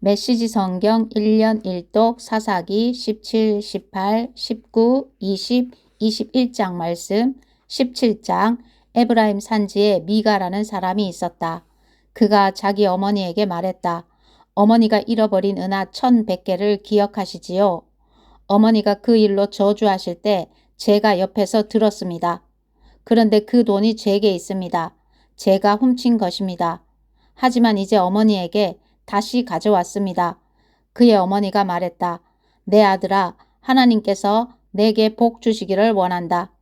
메시지 성경 1년 1독 사사기 17, 18, 19, 20, 21장 말씀. 17장. 에브라임 산지에 미가라는 사람이 있었다. 그가 자기 어머니에게 말했다. 어머니가 잃어버린 은하 1100개를 기억하시지요? 어머니가 그 일로 저주하실 때 제가 옆에서 들었습니다. 그런데 그 돈이 제게 있습니다. 제가 훔친 것입니다. 하지만 이제 어머니에게 다시 가져왔습니다. 그의 어머니가 말했다. 내 아들아, 하나님께서 내게 복 주시기를 원한다.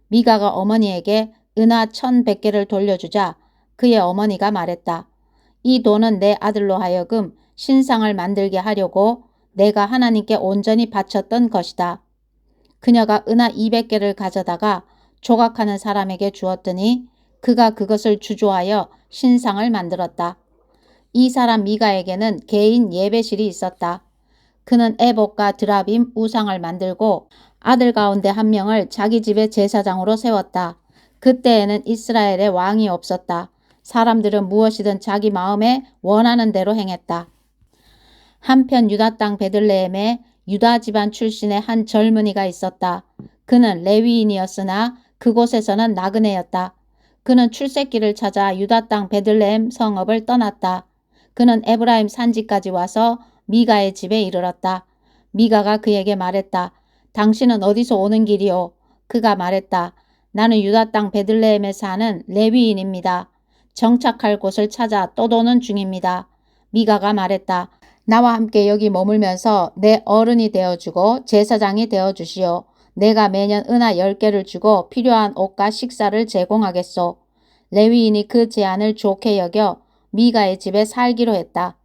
미가가 어머니에게 은하 1100개를 돌려주자 그의 어머니가 말했다. 이 돈은 내 아들로 하여금 신상을 만들게 하려고 내가 하나님께 온전히 바쳤던 것이다. 그녀가 은하 200개를 가져다가 조각하는 사람에게 주었더니 그가 그것을 주조하여 신상을 만들었다. 이 사람 미가에게는 개인 예배실이 있었다. 그는 에봇과 드라빔 우상을 만들고 아들 가운데 한 명을 자기 집의 제사장으로 세웠다. 그때에는 이스라엘에 왕이 없었다. 사람들은 무엇이든 자기 마음에 원하는 대로 행했다. 한편 유다 땅 베들레헴에 유다 집안 출신의 한 젊은이가 있었다. 그는 레위인이었으나 그곳에서는 나그네였다. 그는 출세길을 찾아 유다 땅 베들레헴 성읍을 떠났다. 그는 에브라임 산지까지 와서 미가의 집에 이르렀다. 미가가 그에게 말했다. 당신은 어디서 오는 길이오? 그가 말했다. 나는 유다 땅 베들레헴에 사는 레위인입니다. 정착할 곳을 찾아 떠도는 중입니다. 미가가 말했다. 나와 함께 여기 머물면서 내 어른이 되어주고 제사장이 되어주시오. 내가 매년 은하 10개를 주고 필요한 옷과 식사를 제공하겠소. 레위인이 그 제안을 좋게 여겨 미가의 집에 살기로 했다.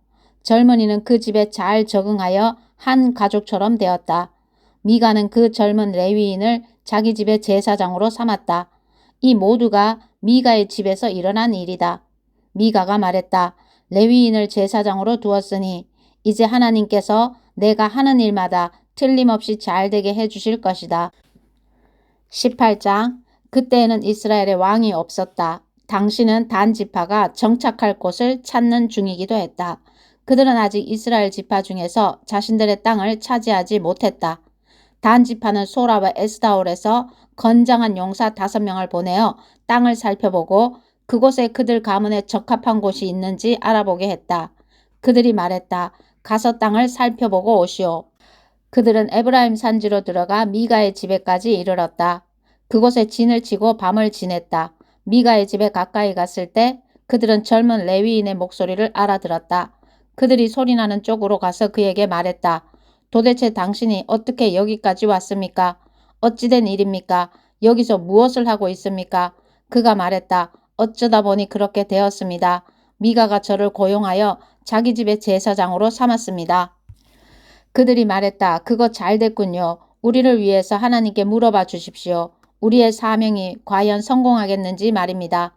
젊은이는 그 집에 잘 적응하여 한 가족처럼 되었다. 미가는 그 젊은 레위인을 자기 집의 제사장으로 삼았다. 이 모두가 미가의 집에서 일어난 일이다. 미가가 말했다. 레위인을 제사장으로 두었으니 이제 하나님께서 내가 하는 일마다 틀림없이 잘되게 해주실 것이다. 18장. 그때에는 이스라엘에 왕이 없었다. 당신은 단 지파가 정착할 곳을 찾는 중이기도 했다. 그들은 아직 이스라엘 지파 중에서 자신들의 땅을 차지하지 못했다. 단 지파는 소라와 에스다올에서 건장한 용사 5명을 보내어 땅을 살펴보고 그곳에 그들 가문에 적합한 곳이 있는지 알아보게 했다. 그들이 말했다. 가서 땅을 살펴보고 오시오. 그들은 에브라임 산지로 들어가 미가의 집에까지 이르렀다. 그곳에 진을 치고 밤을 지냈다. 미가의 집에 가까이 갔을 때 그들은 젊은 레위인의 목소리를 알아들었다. 그들이 소리나는 쪽으로 가서 그에게 말했다. 도대체 당신이 어떻게 여기까지 왔습니까? 어찌된 일입니까? 여기서 무엇을 하고 있습니까? 그가 말했다. 어쩌다 보니 그렇게 되었습니다. 미가가 저를 고용하여 자기 집의 제사장으로 삼았습니다. 그들이 말했다. 그거 잘 됐군요. 우리를 위해서 하나님께 물어봐 주십시오. 우리의 사명이 과연 성공하겠는지 말입니다.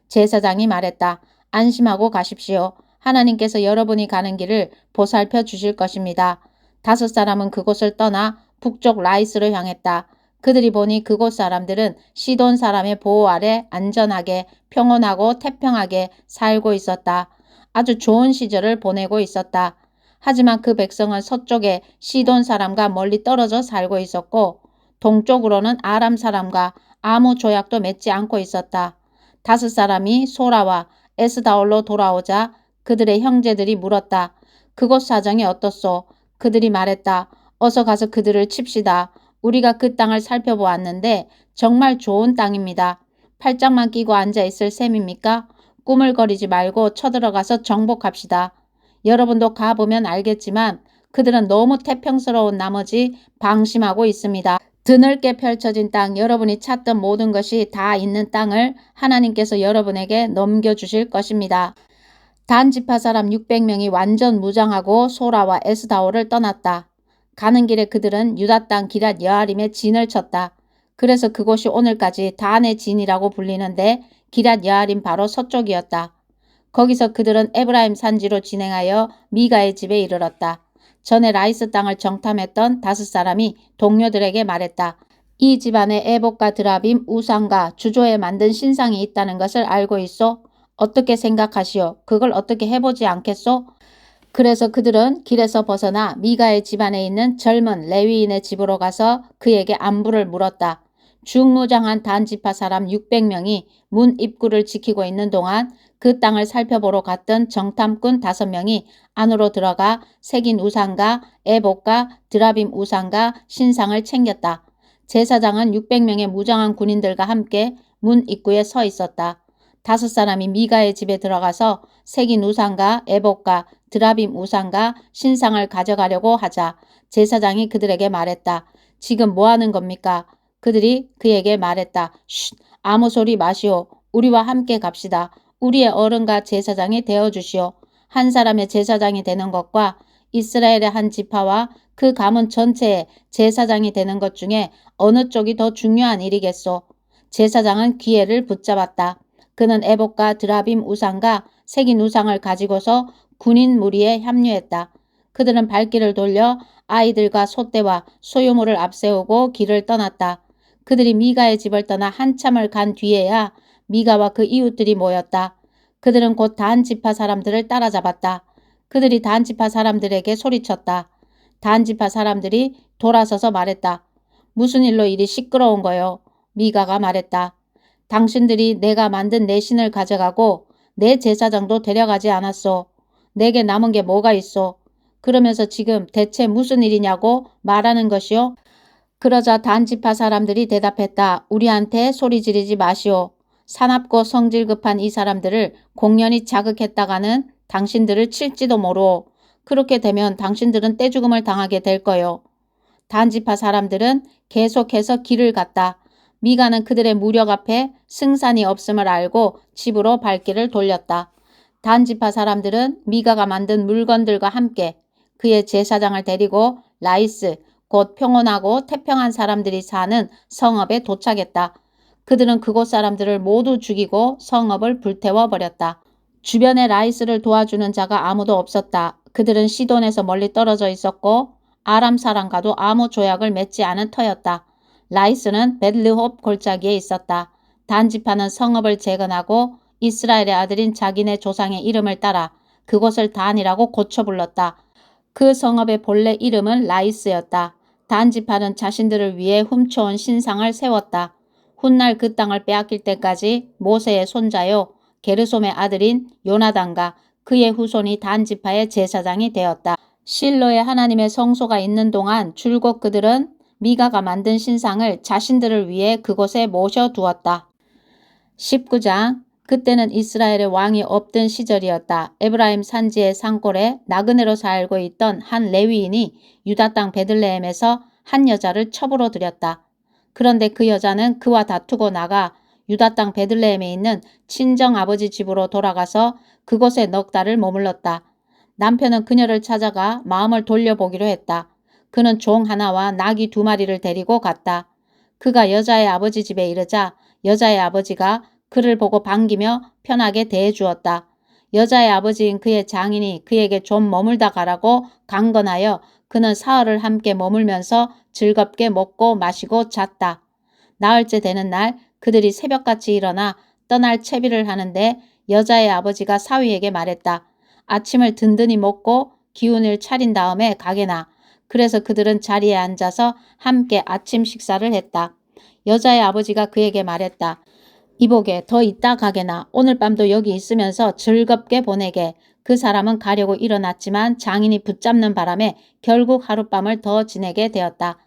제사장이 말했다. 안심하고 가십시오. 하나님께서 여러분이 가는 길을 보살펴 주실 것입니다. 5사람은 그곳을 떠나 북쪽 라이스로 향했다. 그들이 보니 그곳 사람들은 시돈 사람의 보호 아래 안전하게 평온하고 태평하게 살고 있었다. 아주 좋은 시절을 보내고 있었다. 하지만 그 백성은 서쪽에 시돈 사람과 멀리 떨어져 살고 있었고 동쪽으로는 아람 사람과 아무 조약도 맺지 않고 있었다. 5사람이 소라와 에스다올로 돌아오자 그들의 형제들이 물었다. 그곳 사정이 어떻소? 그들이 말했다. 어서 가서 그들을 칩시다. 우리가 그 땅을 살펴보았는데 정말 좋은 땅입니다. 팔짱만 끼고 앉아있을 셈입니까? 꾸물거리지 말고 쳐들어가서 정복합시다. 여러분도 가보면 알겠지만 그들은 너무 태평스러운 나머지 방심하고 있습니다. 드넓게 펼쳐진 땅, 여러분이 찾던 모든 것이 다 있는 땅을 하나님께서 여러분에게 넘겨주실 것입니다. 단 지파 사람 600명이 완전 무장하고 소라와 에스다올을 떠났다. 가는 길에 그들은 유다 땅 기럇 여아림에 진을 쳤다. 그래서 그곳이 오늘까지 단의 진이라고 불리는데 기럇 여아림 바로 서쪽이었다. 거기서 그들은 에브라임 산지로 진행하여 미가의 집에 이르렀다. 전에 라이스 땅을 정탐했던 5사람이 동료들에게 말했다. 이 집안에 에봇과 드라빔 우상과 주조에 만든 신상이 있다는 것을 알고 있소? 어떻게 생각하시오? 그걸 어떻게 해보지 않겠소? 그래서 그들은 길에서 벗어나 미가의 집안에 있는 젊은 레위인의 집으로 가서 그에게 안부를 물었다. 중무장한 단지파 사람 600명이 문 입구를 지키고 있는 동안 그 땅을 살펴보러 갔던 정탐꾼 5명이 안으로 들어가 새긴 우상과 에봇과 드라빔 우상과 신상을 챙겼다. 제사장은 600명의 무장한 군인들과 함께 문 입구에 서 있었다. 5사람이 미가의 집에 들어가서 새긴 우상과 에봇과 드라빔 우상과 신상을 가져가려고 하자 제사장이 그들에게 말했다. 지금 뭐 하는 겁니까? 그들이 그에게 말했다. 쉿, 아무 소리 마시오. 우리와 함께 갑시다. 우리의 어른과 제사장이 되어주시오. 한 사람의 제사장이 되는 것과 이스라엘의 한 지파와 그 가문 전체의 제사장이 되는 것 중에 어느 쪽이 더 중요한 일이겠소? 제사장은 기회를 붙잡았다. 그는 에봇과 드라빔 우상과 새긴 우상을 가지고서 군인 무리에 합류했다. 그들은 발길을 돌려 아이들과 소떼와 소유물을 앞세우고 길을 떠났다. 그들이 미가의 집을 떠나 한참을 간 뒤에야 미가와 그 이웃들이 모였다. 그들은 곧 단 지파 사람들을 따라잡았다. 그들이 단 지파 사람들에게 소리쳤다. 단 지파 사람들이 돌아서서 말했다. 무슨 일로 이리 시끄러운 거요? 미가가 말했다. 당신들이 내가 만든 내 신을 가져가고 내 제사장도 데려가지 않았소. 내게 남은 게 뭐가 있소? 그러면서 지금 대체 무슨 일이냐고 말하는 것이요? 그러자 단지파 사람들이 대답했다. 우리한테 소리 지르지 마시오. 사납고 성질 급한 이 사람들을 공연히 자극했다가는 당신들을 칠지도 모르오. 그렇게 되면 당신들은 떼죽음을 당하게 될 거요. 단지파 사람들은 계속해서 길을 갔다. 미가는 그들의 무력 앞에 승산이 없음을 알고 집으로 발길을 돌렸다. 단지파 사람들은 미가가 만든 물건들과 함께 그의 제사장을 데리고 라이스, 곧 평온하고 태평한 사람들이 사는 성읍에 도착했다. 그들은 그곳 사람들을 모두 죽이고 성읍을 불태워버렸다. 주변에 라이스를 도와주는 자가 아무도 없었다. 그들은 시돈에서 멀리 떨어져 있었고 아람 사람과도 아무 조약을 맺지 않은 터였다. 라이스는 벳르홉 골짜기에 있었다. 단지파는 성읍을 재건하고 이스라엘의 아들인 자기네 조상의 이름을 따라 그곳을 단이라고 고쳐 불렀다. 그 성읍의 본래 이름은 라이스였다. 단지파는 자신들을 위해 훔쳐온 신상을 세웠다. 훗날 그 땅을 빼앗길 때까지 모세의 손자요 게르솜의 아들인 요나단과 그의 후손이 단지파의 제사장이 되었다. 실로에 하나님의 성소가 있는 동안 줄곧 그들은 미가가 만든 신상을 자신들을 위해 그곳에 모셔두었다. 19장 그때는 이스라엘의 왕이 없던 시절이었다. 에브라임 산지의 산골에 나그네로 살고 있던 한 레위인이 유다 땅 베들레헴에서 한 여자를 첩으로 들였다. 그런데 그 여자는 그와 다투고 나가 유다 땅 베들레헴에 있는 친정 아버지 집으로 돌아가서 그곳에 넉 달을 머물렀다. 남편은 그녀를 찾아가 마음을 돌려보기로 했다. 그는 종 하나와 나귀 2마리를 데리고 갔다. 그가 여자의 아버지 집에 이르자 여자의 아버지가 그를 보고 반기며 편하게 대해주었다. 여자의 아버지인 그의 장인이 그에게 좀 머물다 가라고 강건하여 그는 사흘을 함께 머물면서 즐겁게 먹고 마시고 잤다. 나흘째 되는 날 그들이 새벽같이 일어나 떠날 채비를 하는데 여자의 아버지가 사위에게 말했다. 아침을 든든히 먹고 기운을 차린 다음에 가게나. 그래서 그들은 자리에 앉아서 함께 아침 식사를 했다. 여자의 아버지가 그에게 말했다. 이보게 더 이따 가게나. 오늘 밤도 여기 있으면서 즐겁게 보내게. 그 사람은 가려고 일어났지만 장인이 붙잡는 바람에 결국 하룻밤을 더 지내게 되었다.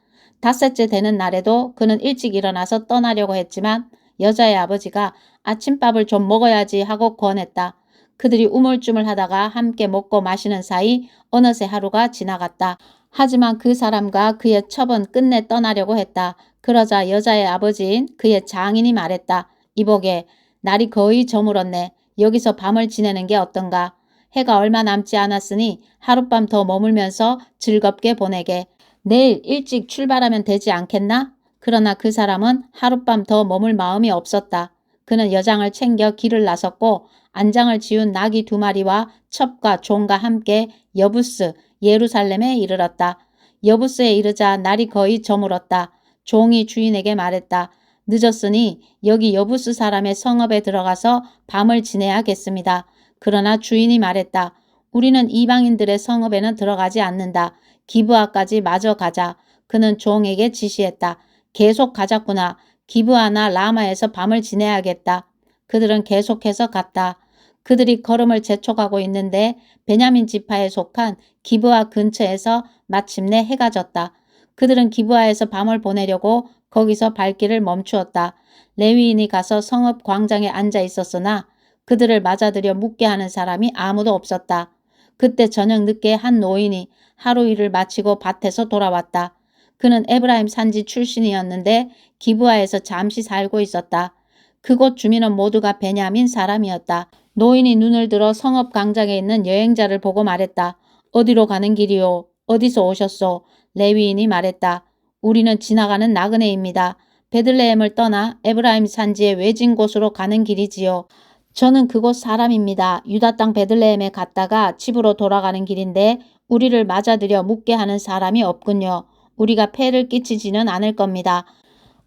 5째 되는 날에도 그는 일찍 일어나서 떠나려고 했지만 여자의 아버지가 아침밥을 좀 먹어야지 하고 권했다. 그들이 우물쭈물하다가 함께 먹고 마시는 사이 어느새 하루가 지나갔다. 하지만 그 사람과 그의 첩은 끝내 떠나려고 했다. 그러자 여자의 아버지인 그의 장인이 말했다. 이보게 날이 거의 저물었네. 여기서 밤을 지내는 게 어떤가? 해가 얼마 남지 않았으니 하룻밤 더 머물면서 즐겁게 보내게. 내일 일찍 출발하면 되지 않겠나? 그러나 그 사람은 하룻밤 더 머물 마음이 없었다. 그는 여장을 챙겨 길을 나섰고 안장을 지운 나귀 2마리와 첩과 종과 함께 여부스 예루살렘에 이르렀다. 여부스에 이르자 날이 거의 저물었다. 종이 주인에게 말했다. 늦었으니 여기 여부스 사람의 성읍에 들어가서 밤을 지내야겠습니다. 그러나 주인이 말했다. 우리는 이방인들의 성읍에는 들어가지 않는다. 기브아까지 마저 가자. 그는 종에게 지시했다. 계속 가자꾸나. 기브아나 라마에서 밤을 지내야겠다. 그들은 계속해서 갔다. 그들이 걸음을 재촉하고 있는데 베냐민 지파에 속한 기브아 근처에서 마침내 해가 졌다. 그들은 기브아에서 밤을 보내려고 거기서 발길을 멈추었다. 레위인이 가서 성읍 광장에 앉아 있었으나 그들을 맞아들여 묵게 하는 사람이 아무도 없었다. 그때 저녁 늦게 한 노인이 하루 일을 마치고 밭에서 돌아왔다. 그는 에브라임 산지 출신이었는데 기브아에서 잠시 살고 있었다. 그곳 주민은 모두가 베냐민 사람이었다. 노인이 눈을 들어 성읍 광장에 있는 여행자를 보고 말했다. 어디로 가는 길이요? 어디서 오셨소? 레위인이 말했다. 우리는 지나가는 나그네입니다. 베들레헴을 떠나 에브라임 산지의 외진 곳으로 가는 길이지요. 저는 그곳 사람입니다. 유다 땅 베들레헴에 갔다가 집으로 돌아가는 길인데 우리를 맞아들여 묵게 하는 사람이 없군요. 우리가 폐를 끼치지는 않을 겁니다.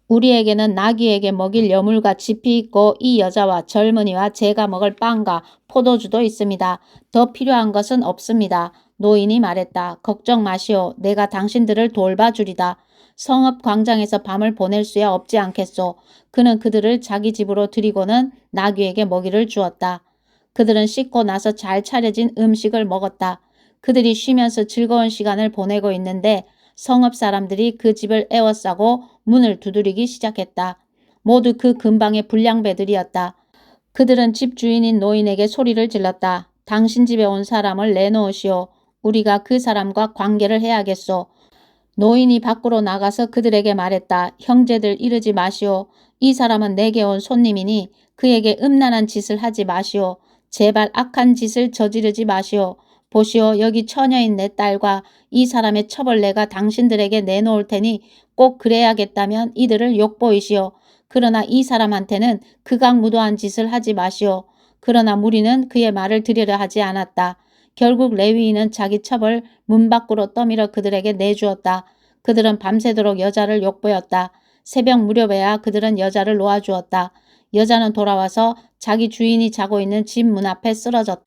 우리에게는 나귀에게 먹일 여물과 짚이 있고 이 여자와 젊은이와 제가 먹을 빵과 포도주도 있습니다. 더 필요한 것은 없습니다. 노인이 말했다. 걱정 마시오. 내가 당신들을 돌봐주리다. 성읍 광장에서 밤을 보낼 수야 없지 않겠소. 그는 그들을 자기 집으로 들이고는 나귀에게 먹이를 주었다. 그들은 씻고 나서 잘 차려진 음식을 먹었다. 그들이 쉬면서 즐거운 시간을 보내고 있는데 성읍 사람들이 그 집을 에워싸고 문을 두드리기 시작했다. 모두 그 근방의 불량배들이었다. 그들은 집 주인인 노인에게 소리를 질렀다. 당신 집에 온 사람을 내놓으시오. 우리가 그 사람과 관계를 해야겠소. 노인이 밖으로 나가서 그들에게 말했다. 형제들 이르지 마시오. 이 사람은 내게 온 손님이니 그에게 음란한 짓을 하지 마시오. 제발 악한 짓을 저지르지 마시오. 보시오. 여기 처녀인 내 딸과 이 사람의 첩을 내가 당신들에게 내놓을 테니 꼭 그래야겠다면 이들을 욕보이시오. 그러나 이 사람한테는 극악무도한 짓을 하지 마시오. 그러나 무리는 그의 말을 들으려 하지 않았다. 결국 레위인은 자기 첩을 문 밖으로 떠밀어 그들에게 내주었다. 그들은 밤새도록 여자를 욕보였다. 새벽 무렵에야 그들은 여자를 놓아주었다. 여자는 돌아와서 자기 주인이 자고 있는 집 문 앞에 쓰러졌다.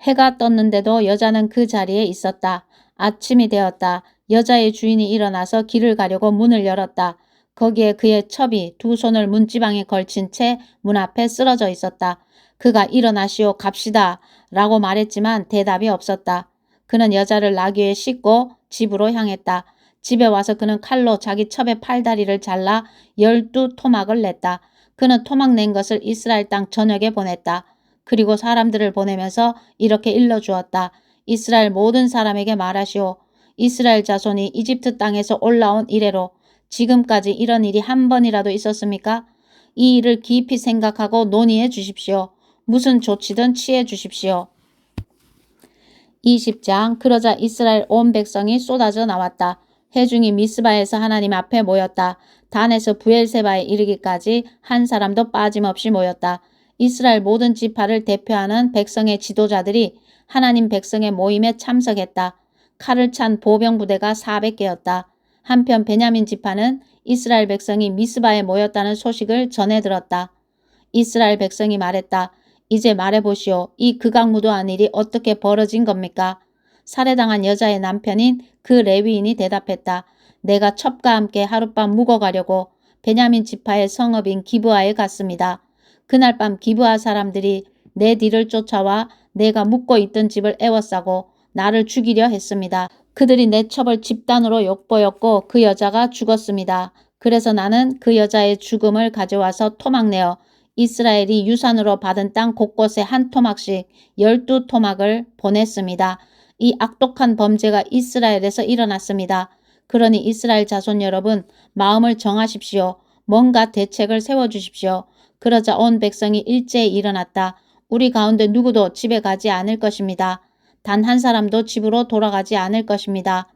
해가 떴는데도 여자는 그 자리에 있었다. 아침이 되었다. 여자의 주인이 일어나서 길을 가려고 문을 열었다. 거기에 그의 첩이 두 손을 문지방에 걸친 채 문 앞에 쓰러져 있었다. 그가 일어나시오 갑시다 라고 말했지만 대답이 없었다. 그는 여자를 나귀에 싣고 집으로 향했다. 집에 와서 그는 칼로 자기 첩의 팔다리를 잘라 12토막을 냈다. 그는 토막 낸 것을 이스라엘 땅 전역에 보냈다. 그리고 사람들을 보내면서 이렇게 일러주었다. 이스라엘 모든 사람에게 말하시오. 이스라엘 자손이 이집트 땅에서 올라온 이래로 지금까지 이런 일이 한 번이라도 있었습니까? 이 일을 깊이 생각하고 논의해 주십시오. 무슨 조치든 취해 주십시오. 20장 그러자 이스라엘 온 백성이 쏟아져 나왔다. 회중이 미스바에서 하나님 앞에 모였다. 단에서 부엘세바에 이르기까지 한 사람도 빠짐없이 모였다. 이스라엘 모든 지파를 대표하는 백성의 지도자들이 하나님 백성의 모임에 참석했다. 칼을 찬 보병부대가 400개였다. 한편 베냐민 지파는 이스라엘 백성이 미스바에 모였다는 소식을 전해 들었다. 이스라엘 백성이 말했다. 이제 말해보시오. 이 극악무도한 일이 어떻게 벌어진 겁니까? 살해당한 여자의 남편인 그 레위인이 대답했다. 내가 첩과 함께 하룻밤 묵어가려고 베냐민 지파의 성읍인 기브아에 갔습니다. 그날 밤 기브아 사람들이 내 뒤를 쫓아와 내가 묵고 있던 집을 에워싸고 나를 죽이려 했습니다. 그들이 내 첩을 집단으로 욕보였고 그 여자가 죽었습니다. 그래서 나는 그 여자의 죽음을 가져와서 토막내어 이스라엘이 유산으로 받은 땅 곳곳에 한 토막씩 12토막을 보냈습니다. 이 악독한 범죄가 이스라엘에서 일어났습니다. 그러니 이스라엘 자손 여러분 마음을 정하십시오. 뭔가 대책을 세워주십시오. 그러자 온 백성이 일제히 일어났다. 우리 가운데 누구도 집에 가지 않을 것입니다. 단 한 사람도 집으로 돌아가지 않을 것입니다.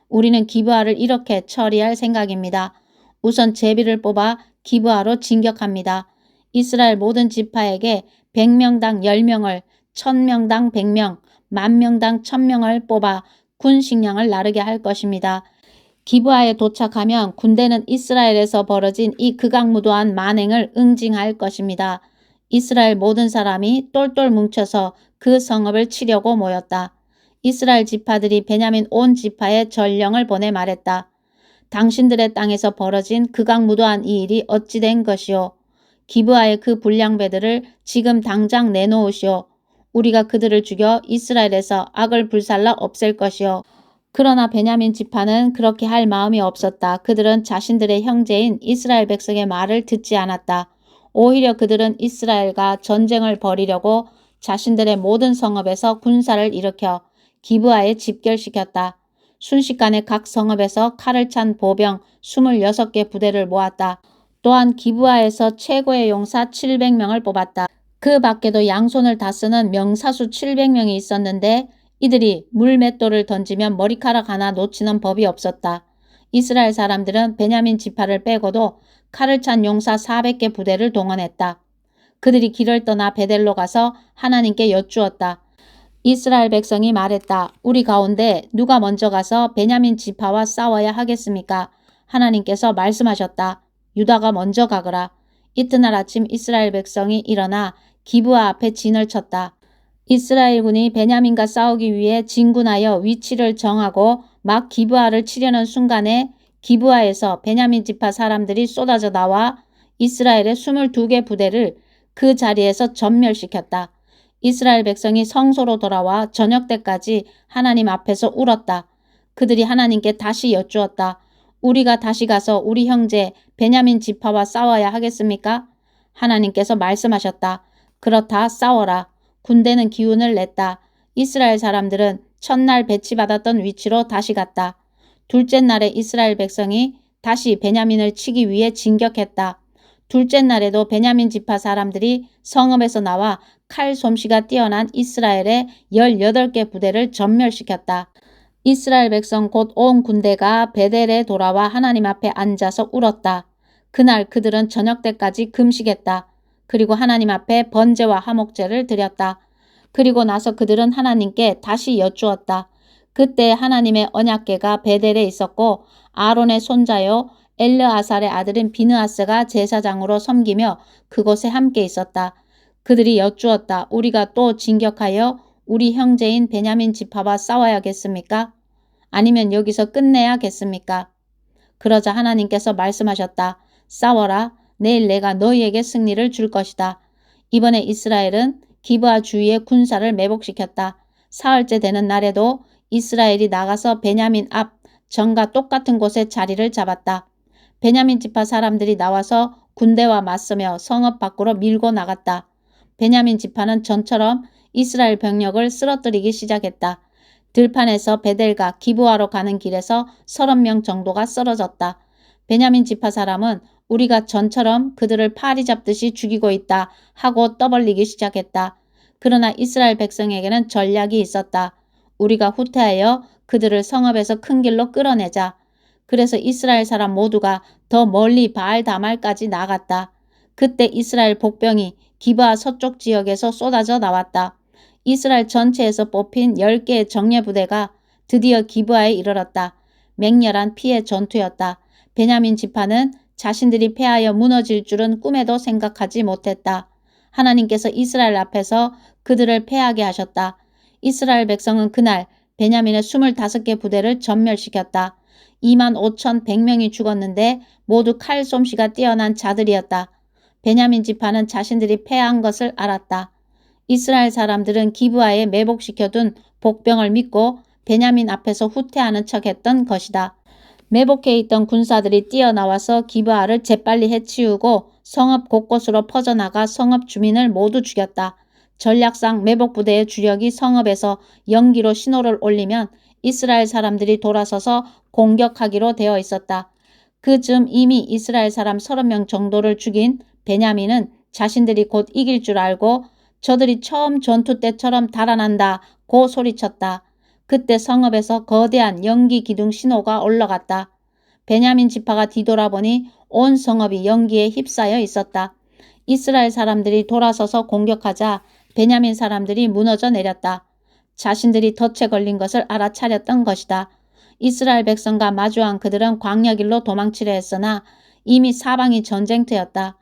우리는 기브아를 이렇게 처리할 생각입니다. 우선 제비를 뽑아 기브아로 진격합니다. 이스라엘 모든 지파에게 100명당 10명을, 1000명당 100명, 10,000명당 1000명을 뽑아 군 식량을 나르게 할 것입니다. 기브아에 도착하면 군대는 이스라엘에서 벌어진 이 극악무도한 만행을 응징할 것입니다. 이스라엘 모든 사람이 똘똘 뭉쳐서 그 성읍을 치려고 모였다. 이스라엘 지파들이 베냐민 온 지파에 전령을 보내 말했다. 당신들의 땅에서 벌어진 극악무도한 이 일이 어찌 된 것이오. 기브아의 그 불량배들을 지금 당장 내놓으시오. 우리가 그들을 죽여 이스라엘에서 악을 불살라 없앨 것이오. 그러나 베냐민 지파는 그렇게 할 마음이 없었다. 그들은 자신들의 형제인 이스라엘 백성의 말을 듣지 않았다. 오히려 그들은 이스라엘과 전쟁을 벌이려고 자신들의 모든 성읍에서 군사를 일으켜 기브아에 집결시켰다. 순식간에 각 성읍에서 칼을 찬 보병 26개 부대를 모았다. 또한 기브아에서 최고의 용사 700명을 뽑았다. 그 밖에도 양손을 다 쓰는 명사수 700명이 있었는데 이들이 물맷돌을 던지면 머리카락 하나 놓치는 법이 없었다. 이스라엘 사람들은 베냐민 지파를 빼고도 칼을 찬 용사 400개 부대를 동원했다. 그들이 길을 떠나 베델로 가서 하나님께 여쭈었다. 이스라엘 백성이 말했다. 우리 가운데 누가 먼저 가서 베냐민 지파와 싸워야 하겠습니까? 하나님께서 말씀하셨다. 유다가 먼저 가거라. 이튿날 아침 이스라엘 백성이 일어나 기브아 앞에 진을 쳤다. 이스라엘군이 베냐민과 싸우기 위해 진군하여 위치를 정하고 막 기브아를 치려는 순간에 기브아에서 베냐민 지파 사람들이 쏟아져 나와 이스라엘의 22개 부대를 그 자리에서 전멸시켰다. 이스라엘 백성이 성소로 돌아와 저녁 때까지 하나님 앞에서 울었다. 그들이 하나님께 다시 여쭈었다. 우리가 다시 가서 우리 형제 베냐민 지파와 싸워야 하겠습니까? 하나님께서 말씀하셨다. 그렇다, 싸워라. 군대는 기운을 냈다. 이스라엘 사람들은 첫날 배치받았던 위치로 다시 갔다. 둘째 날에 이스라엘 백성이 다시 베냐민을 치기 위해 진격했다. 둘째 날에도 베냐민 지파 사람들이 성읍에서 나와 칼 솜씨가 뛰어난 이스라엘의 18개 부대를 전멸시켰다. 이스라엘 백성 곧 온 군대가 베델에 돌아와 하나님 앞에 앉아서 울었다. 그날 그들은 저녁 때까지 금식했다. 그리고 하나님 앞에 번제와 화목제를 드렸다. 그리고 나서 그들은 하나님께 다시 여쭈었다. 그때 하나님의 언약궤가 베델에 있었고 아론의 손자요 엘르아살의 아들인 비느하스가 제사장으로 섬기며 그곳에 함께 있었다. 그들이 여쭈었다. 우리가 또 진격하여 우리 형제인 베냐민 지파와 싸워야겠습니까? 아니면 여기서 끝내야겠습니까? 그러자 하나님께서 말씀하셨다. 싸워라. 내일 내가 너희에게 승리를 줄 것이다. 이번에 이스라엘은 기브아 주위의 군사를 매복시켰다. 사흘째 되는 날에도 이스라엘이 나가서 베냐민 앞 전과 똑같은 곳에 자리를 잡았다. 베냐민 지파 사람들이 나와서 군대와 맞서며 성읍 밖으로 밀고 나갔다. 베냐민 지파는 전처럼 이스라엘 병력을 쓰러뜨리기 시작했다. 들판에서 베델과 기브아로 가는 길에서 30명 정도가 쓰러졌다. 베냐민 지파 사람은 우리가 전처럼 그들을 파리 잡듯이 죽이고 있다 하고 떠벌리기 시작했다. 그러나 이스라엘 백성에게는 전략이 있었다. 우리가 후퇴하여 그들을 성읍에서 큰 길로 끌어내자. 그래서 이스라엘 사람 모두가 더 멀리 바알 다말까지 나갔다. 그때 이스라엘 복병이 기브아 서쪽 지역에서 쏟아져 나왔다. 이스라엘 전체에서 뽑힌 10개의 정예부대가 드디어 기브아에 이르렀다. 맹렬한 피해 전투였다. 베냐민 지파는 자신들이 패하여 무너질 줄은 꿈에도 생각하지 못했다. 하나님께서 이스라엘 앞에서 그들을 패하게 하셨다. 이스라엘 백성은 그날 베냐민의 25개 부대를 전멸시켰다. 25,100명이 죽었는데 모두 칼 솜씨가 뛰어난 자들이었다. 베냐민 지파는 자신들이 패한 것을 알았다. 이스라엘 사람들은 기브아에 매복시켜둔 복병을 믿고 베냐민 앞에서 후퇴하는 척했던 것이다. 매복해 있던 군사들이 뛰어나와서 기브아를 재빨리 해치우고 성읍 곳곳으로 퍼져나가 성읍 주민을 모두 죽였다. 전략상 매복부대의 주력이 성읍에서 연기로 신호를 올리면 이스라엘 사람들이 돌아서서 공격하기로 되어 있었다. 그즈음 이미 이스라엘 사람 30명 정도를 죽인 베냐민은 자신들이 곧 이길 줄 알고 저들이 처음 전투 때처럼 달아난다고 소리쳤다. 그때 성읍에서 거대한 연기 기둥 신호가 올라갔다. 베냐민 지파가 뒤돌아보니 온 성읍이 연기에 휩싸여 있었다. 이스라엘 사람들이 돌아서서 공격하자 베냐민 사람들이 무너져 내렸다. 자신들이 덫에 걸린 것을 알아차렸던 것이다. 이스라엘 백성과 마주한 그들은 광야길로 도망치려 했으나 이미 사방이 전쟁터였다.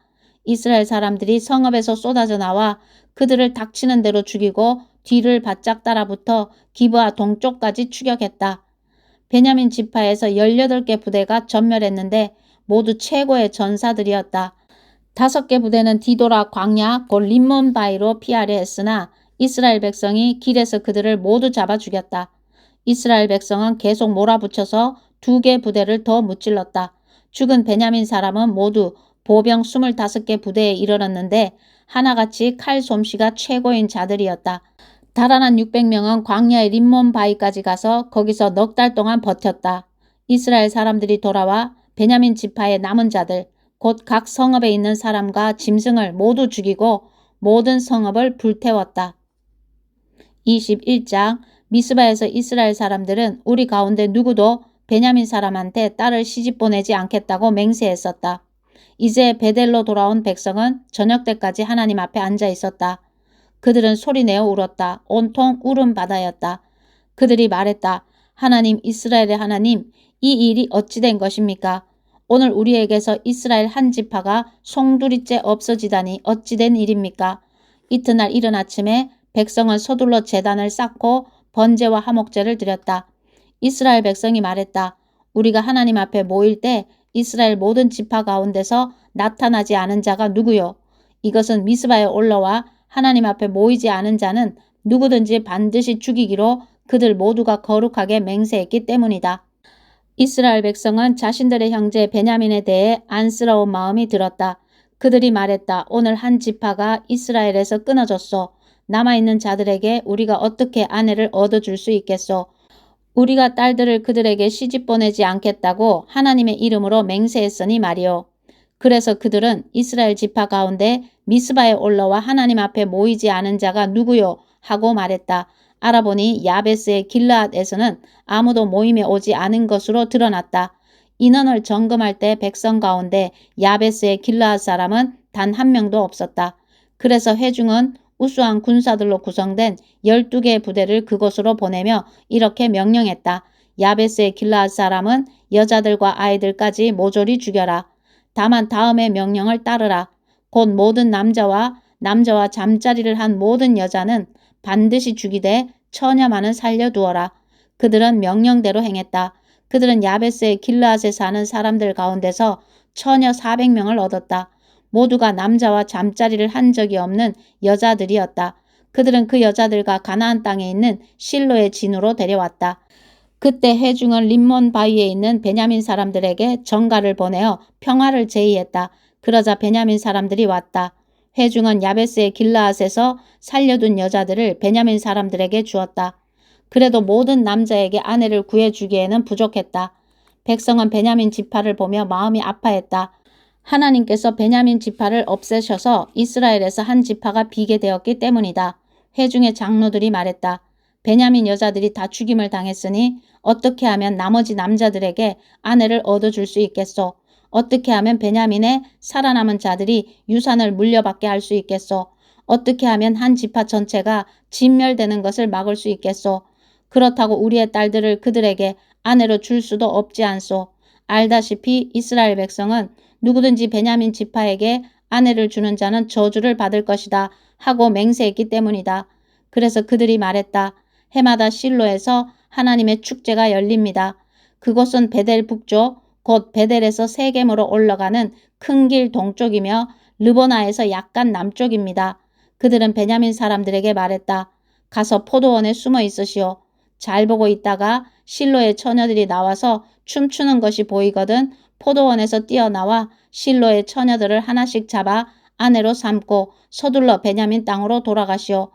이스라엘 사람들이 성읍에서 쏟아져 나와 그들을 닥치는 대로 죽이고 뒤를 바짝 따라붙어 기브아 동쪽까지 추격했다. 베냐민 지파에서 18개 부대가 전멸했는데 모두 최고의 전사들이었다. 5개 부대는 뒤돌아 광야 곧 림몬바이로 피하려 했으나 이스라엘 백성이 길에서 그들을 모두 잡아 죽였다. 이스라엘 백성은 계속 몰아붙여서 2개 부대를 더 무찔렀다. 죽은 베냐민 사람은 모두 보병 25개 부대에 이르렀는데 하나같이 칼 솜씨가 최고인 자들이었다. 달아난 600명은 광야의 림몬바이까지 가서 거기서 넉 달 동안 버텼다. 이스라엘 사람들이 돌아와 베냐민 지파의 남은 자들, 곧 각 성읍에 있는 사람과 짐승을 모두 죽이고 모든 성읍을 불태웠다. 21장 미스바에서 이스라엘 사람들은 우리 가운데 누구도 베냐민 사람한테 딸을 시집 보내지 않겠다고 맹세했었다. 이제 베델로 돌아온 백성은 저녁 때까지 하나님 앞에 앉아 있었다. 그들은 소리내어 울었다. 온통 울음 바다였다. 그들이 말했다. 하나님, 이스라엘의 하나님, 이 일이 어찌 된 것입니까? 오늘 우리에게서 이스라엘 한 지파가 송두리째 없어지다니 어찌 된 일입니까? 이튿날 이른 아침에 백성은 서둘러 제단을 쌓고 번제와 화목제를 드렸다. 이스라엘 백성이 말했다. 우리가 하나님 앞에 모일 때 이스라엘 모든 지파 가운데서 나타나지 않은 자가 누구요? 이것은 미스바에 올라와 하나님 앞에 모이지 않은 자는 누구든지 반드시 죽이기로 그들 모두가 거룩하게 맹세했기 때문이다. 이스라엘 백성은 자신들의 형제 베냐민에 대해 안쓰러운 마음이 들었다. 그들이 말했다. 오늘 한 지파가 이스라엘에서 끊어졌소. 남아있는 자들에게 우리가 어떻게 아내를 얻어줄 수 있겠소. 우리가 딸들을 그들에게 시집 보내지 않겠다고 하나님의 이름으로 맹세했으니 말이오. 그래서 그들은 이스라엘 지파 가운데 미스바에 올라와 하나님 앞에 모이지 않은 자가 누구요? 하고 말했다. 알아보니 야베스의 길르앗에서는 아무도 모임에 오지 않은 것으로 드러났다. 인원을 점검할 때 백성 가운데 야베스의 길르앗 사람은 단 한 명도 없었다. 그래서 회중은 우수한 군사들로 구성된 12개의 부대를 그곳으로 보내며 이렇게 명령했다. 야베스의 길르앗 사람은 여자들과 아이들까지 모조리 죽여라. 다만 다음의 명령을 따르라. 곧 모든 남자와 잠자리를 한 모든 여자는 반드시 죽이되 처녀만은 살려두어라. 그들은 명령대로 행했다. 그들은 야베스의 길르앗에 사는 사람들 가운데서 처녀 400명을 얻었다. 모두가 남자와 잠자리를 한 적이 없는 여자들이었다. 그들은 그 여자들과 가나안 땅에 있는 실로의 진으로 데려왔다. 그때 회중은 림몬 바위에 있는 베냐민 사람들에게 전가를 보내어 평화를 제의했다. 그러자 베냐민 사람들이 왔다. 회중은 야베스의 길르앗에서 살려둔 여자들을 베냐민 사람들에게 주었다. 그래도 모든 남자에게 아내를 구해주기에는 부족했다. 백성은 베냐민 지파를 보며 마음이 아파했다. 하나님께서 베냐민 지파를 없애셔서 이스라엘에서 한 지파가 비게 되었기 때문이다. 회중의 장로들이 말했다. 베냐민 여자들이 다 죽임을 당했으니 어떻게 하면 나머지 남자들에게 아내를 얻어줄 수 있겠소? 어떻게 하면 베냐민의 살아남은 자들이 유산을 물려받게 할 수 있겠소? 어떻게 하면 한 지파 전체가 진멸되는 것을 막을 수 있겠소? 그렇다고 우리의 딸들을 그들에게 아내로 줄 수도 없지 않소. 알다시피 이스라엘 백성은 누구든지 베냐민 지파에게 아내를 주는 자는 저주를 받을 것이다 하고 맹세했기 때문이다. 그래서 그들이 말했다. 해마다 실로에서 하나님의 축제가 열립니다. 그곳은 베델 북쪽, 곧 베델에서 세겜으로 올라가는 큰 길 동쪽이며 르보나에서 약간 남쪽입니다. 그들은 베냐민 사람들에게 말했다. 가서 포도원에 숨어 있으시오. 잘 보고 있다가 실로의 처녀들이 나와서 춤추는 것이 보이거든 포도원에서 뛰어나와 실로의 처녀들을 하나씩 잡아 아내로 삼고 서둘러 베냐민 땅으로 돌아가시오.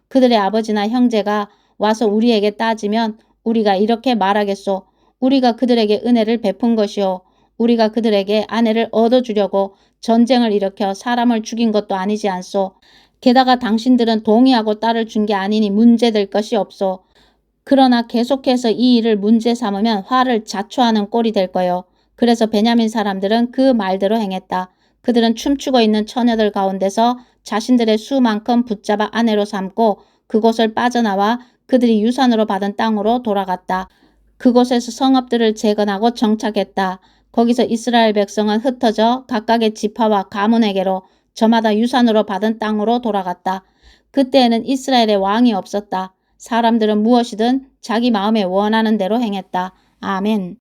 그들의 아버지나 형제가 와서 우리에게 따지면 우리가 이렇게 말하겠소. 우리가 그들에게 은혜를 베푼 것이오. 우리가 그들에게 아내를 얻어주려고 전쟁을 일으켜 사람을 죽인 것도 아니지 않소. 게다가 당신들은 동의하고 딸을 준 게 아니니 문제될 것이 없소. 그러나 계속해서 이 일을 문제 삼으면 화를 자초하는 꼴이 될 거요. 그래서 베냐민 사람들은 그 말대로 행했다. 그들은 춤추고 있는 처녀들 가운데서 자신들의 수만큼 붙잡아 아내로 삼고 그곳을 빠져나와 그들이 유산으로 받은 땅으로 돌아갔다. 그곳에서 성읍들을 재건하고 정착했다. 거기서 이스라엘 백성은 흩어져 각각의 지파와 가문에게로 저마다 유산으로 받은 땅으로 돌아갔다. 그때에는 이스라엘에 왕이 없었다. 사람들은 무엇이든 자기 마음에 원하는 대로 행했다. 아멘.